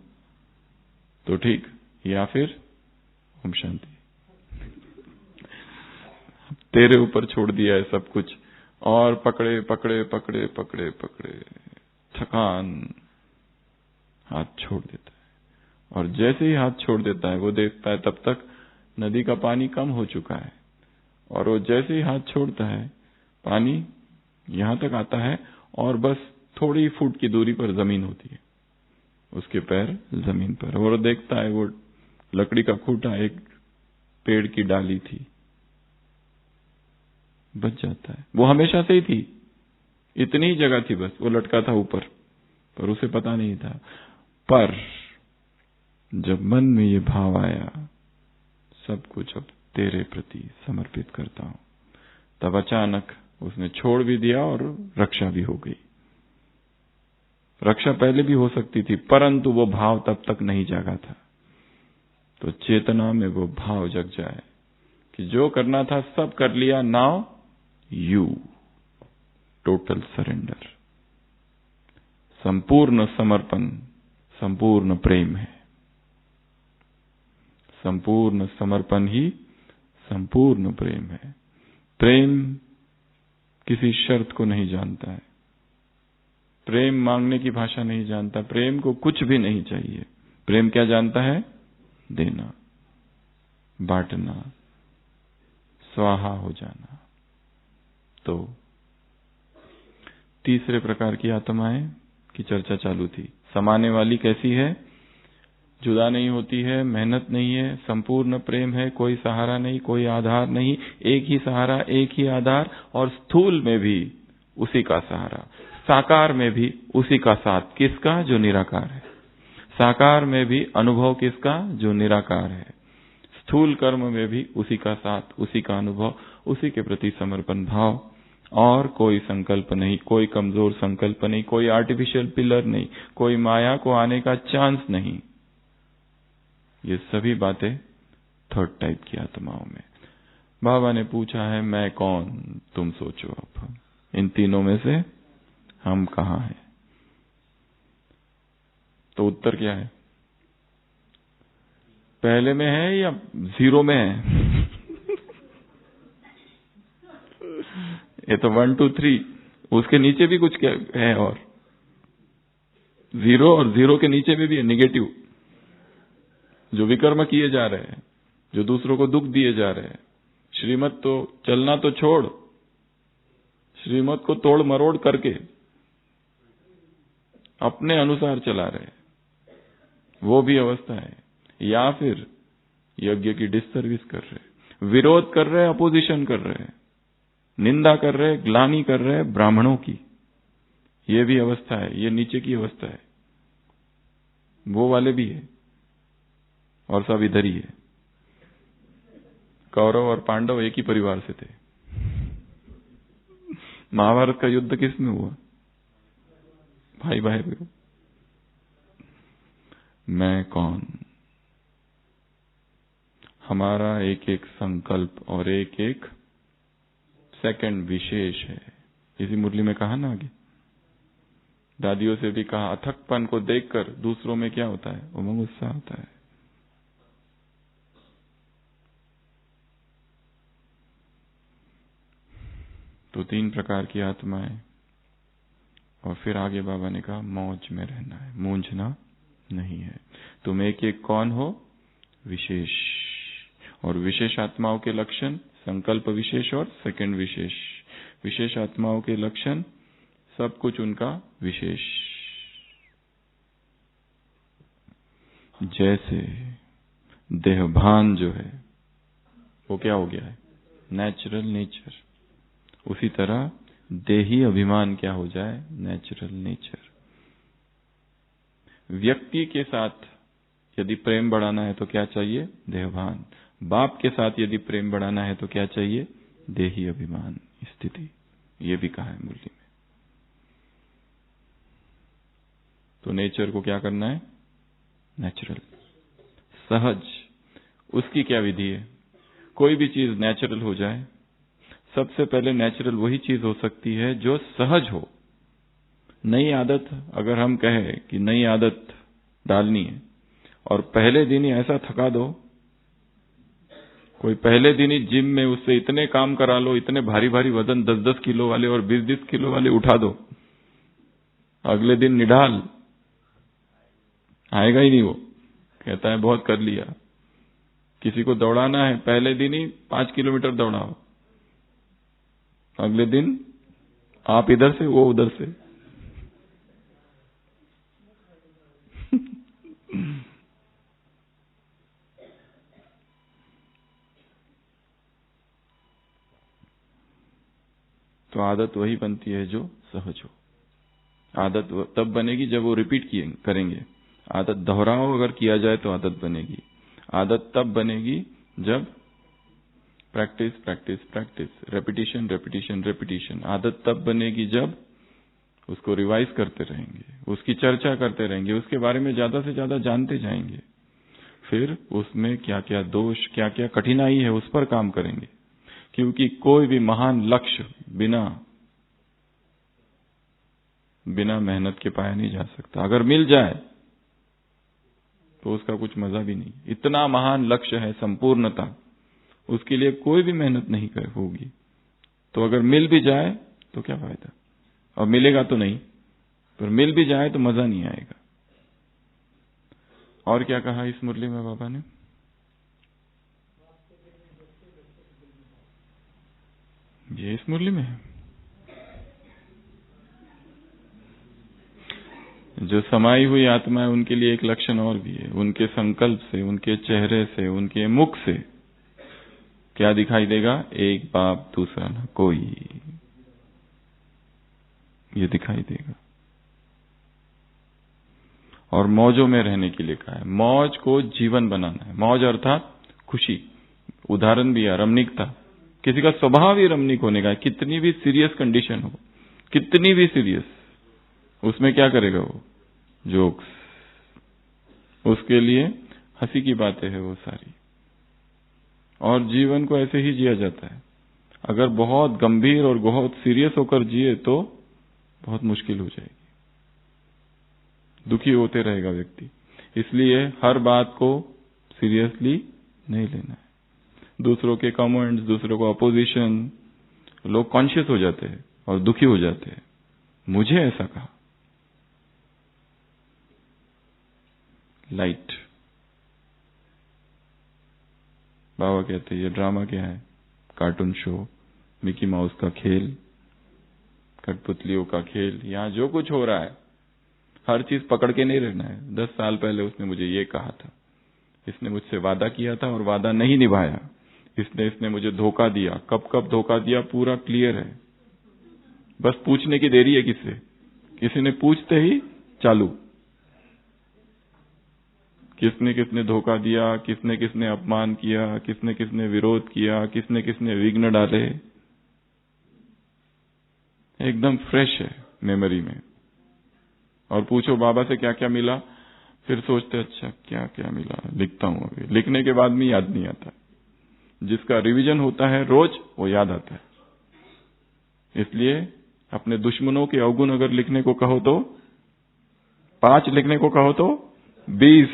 तो ठीक, या फिर ओम शांति, तेरे ऊपर छोड़ दिया है सब कुछ। और पकड़े पकड़े पकड़े पकड़े पकड़े थकान, हाथ छोड़ देता है। और जैसे ही हाथ छोड़ देता है वो देखता है तब तक नदी का पानी कम हो चुका है, और वो जैसे ही हाथ छोड़ता है पानी यहां तक आता है और बस थोड़ी फुट की दूरी पर जमीन होती है, उसके पैर जमीन पर। और देखता है वो लकड़ी का खूंटा एक पेड़ की डाली थी, बच जाता है। वो हमेशा से ही थी, इतनी ही जगह थी बस, वो लटका था ऊपर, पर उसे पता नहीं था। पर जब मन में ये भाव आया सब कुछ अब तेरे प्रति समर्पित करता हूं, तब अचानक उसने छोड़ भी दिया और रक्षा भी हो गई। रक्षा पहले भी हो सकती थी, परंतु वो भाव तब तक नहीं जागा था। तो चेतना में वो भाव जग जाए कि जो करना था सब कर लिया, नाउ यू, टोटल सरेंडर, संपूर्ण समर्पण, संपूर्ण प्रेम है। संपूर्ण समर्पण ही संपूर्ण प्रेम है। प्रेम किसी शर्त को नहीं जानता है, प्रेम मांगने की भाषा नहीं जानता, प्रेम को कुछ भी नहीं चाहिए। प्रेम क्या जानता है? देना, बांटना, स्वाहा हो जाना। तो तीसरे प्रकार की आत्माएं की चर्चा चालू थी। समाने वाली कैसी है? जुदा नहीं होती है, मेहनत नहीं है, संपूर्ण प्रेम है, कोई सहारा नहीं, कोई आधार नहीं, एक ही सहारा, एक ही आधार, और स्थूल में भी उसी का सहारा, साकार में भी उसी का साथ। किसका? जो निराकार है। साकार में भी अनुभव किसका? जो निराकार है। स्थूल कर्म में भी उसी का साथ, उसी का अनुभव, उसी के प्रति समर्पण भाव, और कोई संकल्प नहीं, कोई कमजोर संकल्प नहीं, कोई आर्टिफिशियल पिलर नहीं, कोई माया को आने का चांस नहीं। ये सभी बातें थर्ड टाइप की आत्माओं में। बाबा ने पूछा है मैं कौन? तुम सोचो अब इन तीनों में से हम कहां हैं? तो उत्तर क्या है? पहले में है या जीरो में है? ये तो 1 2 3, उसके नीचे भी कुछ है, और जीरो, और जीरो के नीचे में भी है निगेटिव, जो विकर्म किए जा रहे हैं, जो दूसरों को दुख दिए जा रहे हैं। श्रीमत तो चलना तो छोड़, श्रीमत को तोड़ मरोड़ करके अपने अनुसार चला रहे हैं। वो भी अवस्था है। या फिर यज्ञ की डिससर्विस कर रहे, विरोध कर रहे, अपोजिशन कर रहे, निंदा कर रहे, ग्लानि कर रहे ब्राह्मणों की, ये भी अवस्था है। ये नीचे की अवस्था है, वो वाले भी है और सब इधर ही है। कौरव और पांडव एक ही परिवार से थे। महाभारत का युद्ध किसमें हुआ? भाई भाई में। मैं कौन? हमारा एक एक संकल्प और एक एक सेकंड विशेष है। इसी मुरली में कहा ना आगे, दादियों से भी कहा, अथकपन को देखकर दूसरों में क्या होता है? उमंग उत्साह होता है। तो 3 प्रकार की आत्माएं। और फिर आगे बाबा ने कहा मौज में रहना है, मूंझना नहीं है। तुम एक एक कौन हो? विशेष। और विशेष आत्माओं के लक्षण संकल्प विशेष और सेकंड विशेष। विशेष आत्माओं के लक्षण सब कुछ उनका विशेष। जैसे देहभान जो है वो क्या हो गया है? Natural nature. उसी तरह देही अभिमान क्या हो जाए? Natural nature. व्यक्ति के साथ यदि प्रेम बढ़ाना है तो क्या चाहिए? देहभान। बाप के साथ यदि प्रेम बढ़ाना है तो क्या चाहिए? देही अभिमान स्थिति। ये भी कहा है मुरली में। तो नेचर को क्या करना है? नेचुरल, सहज। उसकी क्या विधि है? कोई भी चीज नेचुरल हो जाए। सबसे पहले नेचुरल वही चीज हो सकती है जो सहज हो। नई आदत, अगर हम कहें कि नई आदत डालनी है और पहले दिन ही ऐसा थका दो, कोई पहले दिन ही जिम में उससे इतने काम करा लो, इतने भारी भारी वजन 10-10 किलो वाले और 20-20 किलो वाले उठा दो, अगले दिन निढाल, आएगा ही नहीं। वो कहता है बहुत कर लिया। किसी को दौड़ाना है, पहले दिन ही 5 किलोमीटर दौड़ाओ, अगले दिन आप इधर से वो उधर से। तो आदत वही बनती है जो सहज हो। आदत तब बनेगी जब वो रिपीट करेंगे। आदत दोहराओ अगर किया जाए तो आदत बनेगी। आदत तब बनेगी जब practice practice practice, repetition repetition repetition. आदत तब बनेगी जब उसको रिवाइज करते रहेंगे, उसकी चर्चा करते रहेंगे, उसके बारे में ज्यादा से ज्यादा जानते जाएंगे। फिर उसमें क्या क्या दोष, क्या क्या कठिनाई है, उस पर काम करेंगे। क्योंकि कोई भी महान लक्ष्य बिना मेहनत के पाया नहीं जा सकता। अगर मिल जाए तो उसका कुछ मजा भी नहीं। इतना महान लक्ष्य है संपूर्णता, उसके लिए कोई भी मेहनत नहीं होगी। तो अगर मिल भी जाए तो क्या फायदा? और मिलेगा तो नहीं, पर मिल भी जाए तो मजा नहीं आएगा। और क्या कहा इस मुरली में बाबा ने? ये इस मुरली में है। जो समाई हुई आत्मा है उनके लिए एक लक्षण और भी है। उनके संकल्प से, उनके चेहरे से, उनके मुख से क्या दिखाई देगा? एक बाप दूसरा न कोई, ये दिखाई देगा। और मौजों में रहने के लिए कहा है। मौज को जीवन बनाना है। मौज अर्थात खुशी। उदाहरण भी है रमणीकता। किसी का स्वभाव ही रमणीक होने का है, कितनी भी सीरियस कंडीशन हो, कितनी भी सीरियस, उसमें क्या करेगा वो? जोक्स। उसके लिए हंसी की बातें हैं वो सारी। और जीवन को ऐसे ही जिया जाता है। अगर बहुत गंभीर और बहुत सीरियस होकर जिए तो बहुत मुश्किल हो जाएगी, दुखी होते रहेगा व्यक्ति। इसलिए हर बात को सीरियसली नहीं लेना है। दूसरों के कमेंट्स, दूसरों को अपोजिशन, लोग कॉन्शियस हो जाते हैं और दुखी हो जाते हैं। मुझे ऐसा कहा। लाइट। बाबा कहते हैं ये ड्रामा क्या है? कार्टून शो, मिकी माउस का खेल, कठपुतलियों का खेल। यहां जो कुछ हो रहा है हर चीज पकड़ के नहीं रहना है। 10 साल पहले उसने मुझे ये कहा था, इसने मुझसे वादा किया था और वादा नहीं निभाया, इसने मुझे धोखा दिया, कब कब धोखा दिया पूरा क्लियर है। बस पूछने की देरी है किससे, किसी ने पूछते ही चालू, किसने किसने धोखा दिया, किसने किसने अपमान किया, किसने किसने विरोध किया, किसने किसने विघ्न डाले, एकदम फ्रेश है मेमोरी में। और पूछो बाबा से क्या क्या मिला, फिर सोचते अच्छा क्या क्या मिला, लिखता हूं। अभी लिखने के बाद में याद नहीं आता। जिसका रिवीजन होता है रोज वो याद आता है। इसलिए अपने दुश्मनों के अवगुण अगर लिखने को कहो तो 5, लिखने को कहो तो 20।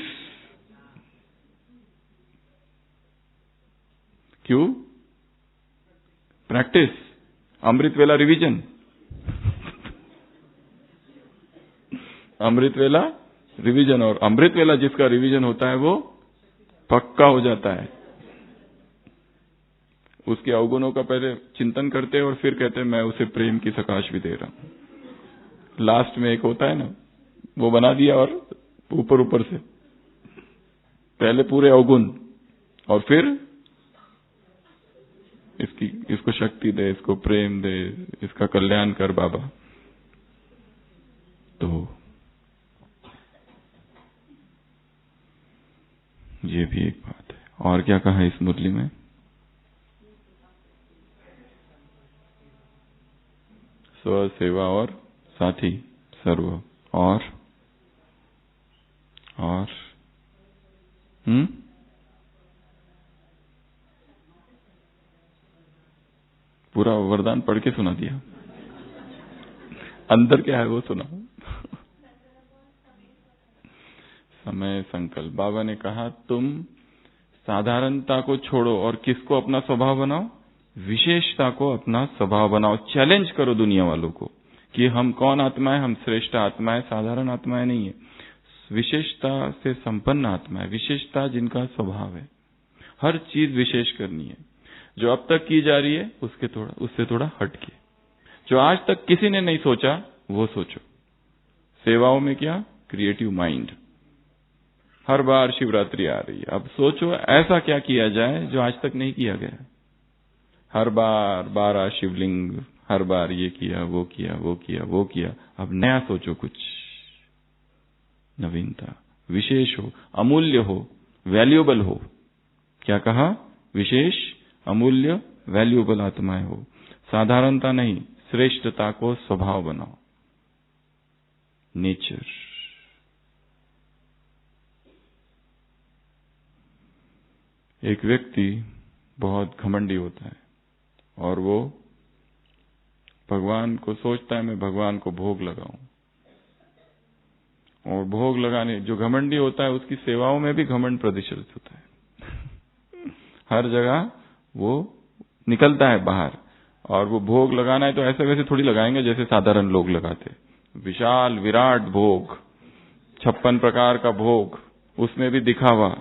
क्यों? प्रैक्टिस, अमृत वेला रिवीजन। अमृत वेला रिवीजन, और अमृत वेला जिसका रिवीजन होता है वो पक्का हो जाता है। उसके अवगुणों का पहले चिंतन करते हैं और फिर कहते हैं मैं उसे प्रेम की सकाश भी दे रहा हूं। लास्ट में एक होता है ना, वो बना दिया और ऊपर ऊपर से पहले पूरे अवगुण और फिर इसको शक्ति दे, इसको प्रेम दे, इसका कल्याण कर बाबा। तो ये भी एक बात है। और क्या कहा इस मुरली में? स्व सेवा और साथी सर्व और पूरा वरदान पढ़ के सुना दिया, अंदर क्या है वो सुना। समय संकल्प। बाबा ने कहा तुम साधारणता को छोड़ो और किसको अपना स्वभाव बनाओ? विशेषता को अपना स्वभाव बनाओ। चैलेंज करो दुनिया वालों को कि हम कौन आत्मा है, हम श्रेष्ठ आत्मा है, साधारण आत्माएं नहीं है, विशेषता से संपन्न आत्मा है। विशेषता जिनका स्वभाव है, हर चीज विशेष करनी है। जो अब तक की जा रही है उससे थोड़ा हटके, जो आज तक किसी ने नहीं सोचा वो सोचो। सेवाओं में क्या? Creative mind. हर बार शिवरात्रि आ रही है, अब सोचो ऐसा क्या किया जाए जो आज तक नहीं किया गया। हर बार 12 शिवलिंग, हर बार ये किया वो किया वो किया वो किया। अब नया सोचो, कुछ नवीनता, विशेष हो, अमूल्य हो, वैल्यूएबल हो। क्या कहा? विशेष, अमूल्य, वैल्यूएबल आत्माएं हो। साधारणता नहीं, श्रेष्ठता को स्वभाव बनाओ। नेचर। एक व्यक्ति बहुत घमंडी होता है और वो भगवान को सोचता है मैं भगवान को भोग लगाऊं, और भोग लगाने, जो घमंडी होता है उसकी सेवाओं में भी घमंड प्रदर्शित होता है। हर जगह वो निकलता है बाहर, और वो भोग लगाना है तो ऐसे वैसे थोड़ी लगाएंगे जैसे साधारण लोग लगाते। विशाल विराट भोग, 56 प्रकार का भोग, उसमें भी दिखावा,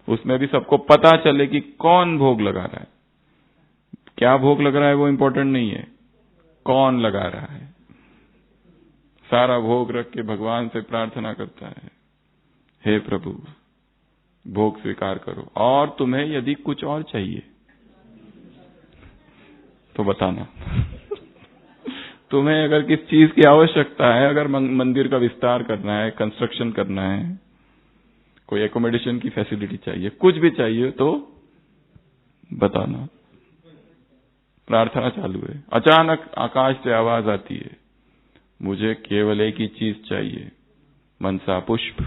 उसमें भी सबको पता चले कि कौन भोग लगा रहा है। क्या भोग लग रहा है वो इंपॉर्टेंट नहीं है, कौन लगा रहा है। सारा भोग रख के भगवान से प्रार्थना करता है, हे प्रभु भोग स्वीकार करो, और तुम्हें यदि कुछ और चाहिए तो बताना। तुम्हें अगर किस चीज की आवश्यकता है, अगर मंदिर का विस्तार करना है, कंस्ट्रक्शन करना है, कोई एकोमोडेशन की फैसिलिटी चाहिए, कुछ भी चाहिए तो बताना। प्रार्थना चालू है, अचानक आकाश से आवाज आती है, मुझे केवल एक ही चीज चाहिए, मनसा पुष्प।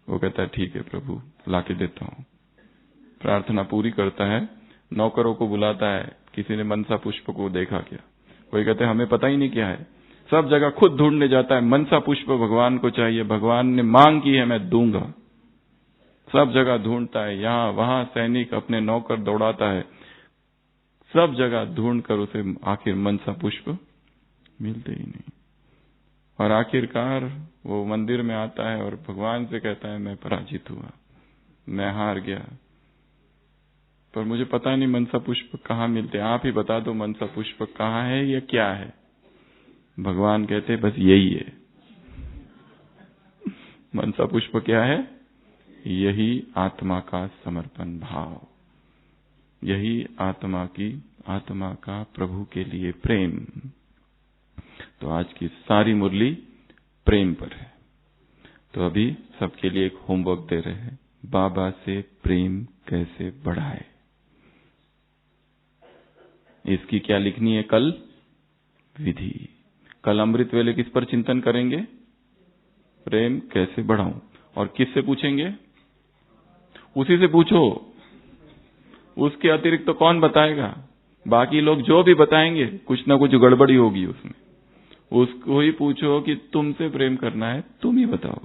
वो कहता है ठीक है प्रभु, लाके देता हूं। प्रार्थना पूरी करता है, नौकरों को बुलाता है, किसी ने मनसा पुष्प को देखा क्या? कोई कहते हैं हमें पता ही नहीं क्या है। सब जगह खुद ढूंढने जाता है, मनसा पुष्प भगवान को चाहिए, भगवान ने मांग की है, मैं दूंगा। सब जगह ढूंढता है, यहां वहां सैनिक अपने नौकर दौड़ाता है, सब जगह ढूंढकर उसे आखिर मनसा पुष्प मिलते ही नहीं। और आखिरकार वो मंदिर में आता है और भगवान से कहता है मैं पराजित हुआ, मैं हार गया, पर मुझे पता नहीं मनसा पुष्प कहाँ मिलते, आप ही बता दो मनसा पुष्प कहाँ है या क्या है। भगवान कहते बस यही है, मनसा पुष्प क्या है? यही आत्मा का समर्पण भाव, यही आत्मा का प्रभु के लिए प्रेम। तो आज की सारी मुरली प्रेम पर है। तो अभी सबके लिए एक होमवर्क दे रहे हैं, बाबा से प्रेम कैसे बढ़ाए। इसकी क्या लिखनी है? कल विधि। कल अमृत वेले किस पर चिंतन करेंगे? प्रेम कैसे बढ़ाऊं। और किससे पूछेंगे? उसी से पूछो, उसके अतिरिक्त तो कौन बताएगा? बाकी लोग जो भी बताएंगे कुछ ना कुछ गड़बड़ी होगी उसमें। उसको ही पूछो कि तुमसे प्रेम करना है, तुम ही बताओ,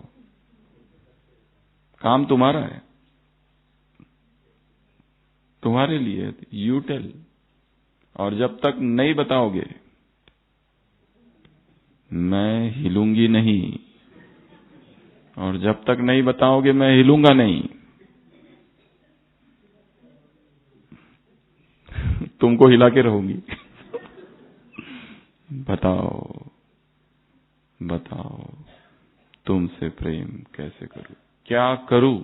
काम तुम्हारा है, तुम्हारे लिए, यू टेल। और जब तक नहीं बताओगे मैं हिलूंगी नहीं, और जब तक नहीं बताओगे मैं हिलूंगा नहीं। तुमको हिला के रहूंगी। बताओ बताओ, तुमसे प्रेम कैसे करूं, क्या करूं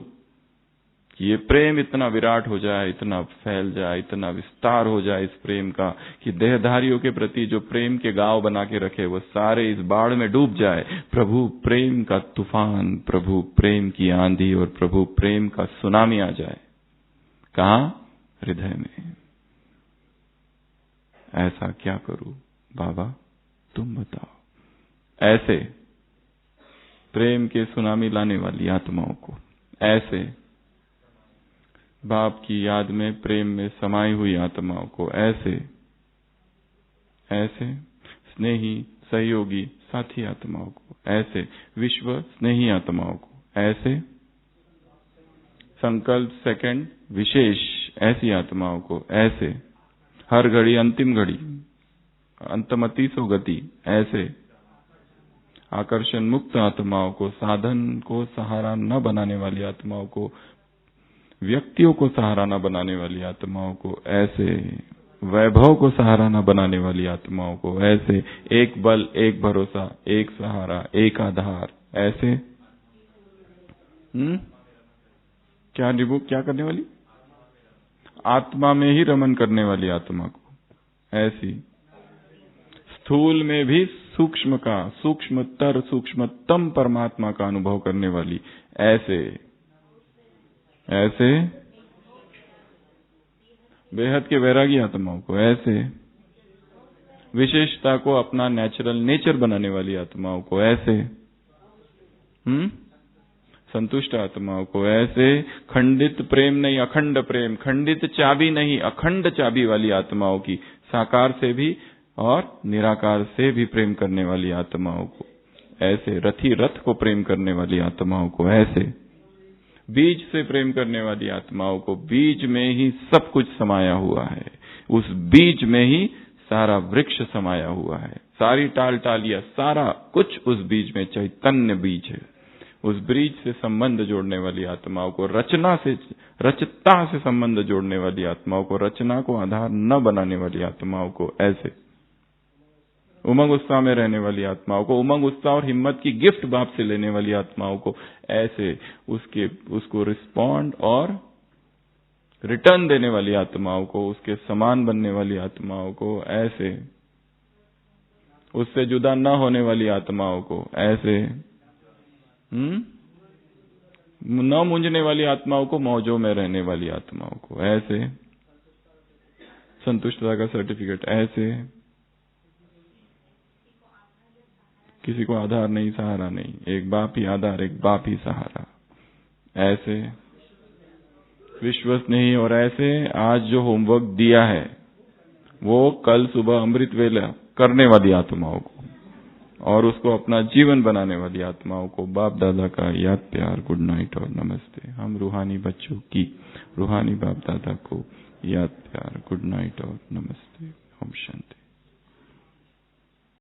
कि ये प्रेम इतना विराट हो जाए, इतना फैल जाए, इतना विस्तार हो जाए इस प्रेम का कि देहधारियों के प्रति जो प्रेम के गांव बना के रखे वो सारे इस बाढ़ में डूब जाए। प्रभु प्रेम का तूफान, प्रभु प्रेम की आंधी और प्रभु प्रेम का सुनामी आ जाए। कहां? हृदय में। ऐसा क्या करूं बाबा, तुम बताओ। ऐसे प्रेम के सुनामी लाने वाली आत्माओं को, ऐसे बाप की याद में प्रेम में समाई हुई आत्माओं को, ऐसे स्नेही सहयोगी साथी आत्माओं को, ऐसे विश्व स्नेही आत्माओं को, ऐसे संकल्प सेकंड विशेष ऐसी आत्माओं को, ऐसे हर घड़ी अंतिम घड़ी अंतमति सो गति, ऐसे आकर्षण मुक्त आत्माओं को, साधन को सहारा न बनाने वाली आत्माओं को, व्यक्तियों को सहारा न बनाने वाली आत्माओं को, ऐसे वैभव को सहारा न बनाने वाली आत्माओं को, ऐसे एक बल, एक भरोसा, एक सहारा, एक आधार, ऐसे क्या निभू, क्या करने वाली? आत्मा में ही रमन करने वाली आत्मा को, ऐसी स्थूल में भी सूक्ष्म का, सूक्ष्मतर सूक्ष्मतम परमात्मा का अनुभव करने वाली, ऐसे बेहद के वैरागी आत्माओं को, ऐसे विशेषता को अपना नेचुरल नेचर बनाने वाली आत्माओं को, ऐसे संतुष्ट आत्माओं को, ऐसे खंडित प्रेम नहीं अखंड प्रेम, खंडित चाबी नहीं अखंड चाबी वाली आत्माओं की, साकार से भी और निराकार से भी प्रेम करने वाली आत्माओं को, ऐसे रथी रथ को प्रेम करने वाली आत्माओं को, ऐसे बीज से प्रेम करने वाली आत्माओं को, बीज में ही सब कुछ समाया हुआ है, उस बीज में ही सारा वृक्ष समाया हुआ है, सारी टाल टालियां, सारा कुछ उस बीज में चैतन्य बीज है। उस बीज से संबंध जोड़ने वाली आत्माओं को, रचता से संबंध जोड़ने वाली आत्माओं को, रचना को आधार न बनाने वाली आत्माओं को, ऐसे उमंग उत्साह में रहने वाली आत्माओं को, उमंग उत्साह और हिम्मत की गिफ्ट बाप से लेने वाली आत्माओं को, ऐसे उसको रिस्पॉन्ड और रिटर्न देने वाली आत्माओं को, उसके समान बनने वाली आत्माओं को, ऐसे उससे जुदा न होने वाली आत्माओं को, ऐसे न मूंझने वाली आत्माओं को, मौजों में रहने वाली आत्माओं को, ऐसे संतुष्टता का सर्टिफिकेट, ऐसे किसी को आधार नहीं सहारा नहीं, एक बाप ही आधार, एक बाप ही सहारा, ऐसे विश्वस नहीं। और ऐसे आज जो होमवर्क दिया है वो कल सुबह अमृत वेला करने वाली आत्माओं को और उसको अपना जीवन बनाने वाली आत्माओं को बाप दादा का याद प्यार, गुड नाइट और नमस्ते। हम रूहानी बच्चों की रूहानी बाप दादा को याद प्यार, गुड नाइट और नमस्ते। ओम शांति।